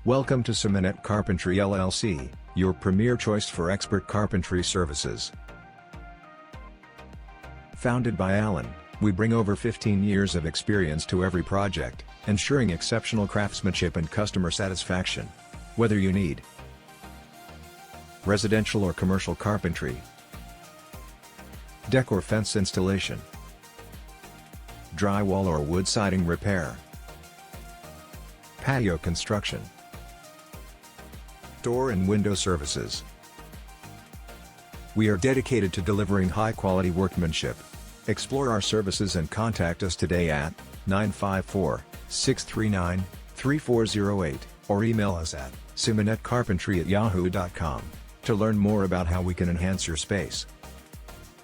Welcome to Symonette Carpentry LLC, your premier choice for expert carpentry services. Founded by Allan, we bring over 15 years of experience to every project, ensuring exceptional craftsmanship and customer satisfaction. Whether you need residential or commercial carpentry, deck or fence installation, drywall or wood siding repair, patio construction, door and window services. We are dedicated to delivering high-quality workmanship. Explore our services and contact us today at 954-639-3408 or email us at symonettecarpentry@yahoo.com to learn more about how we can enhance your space.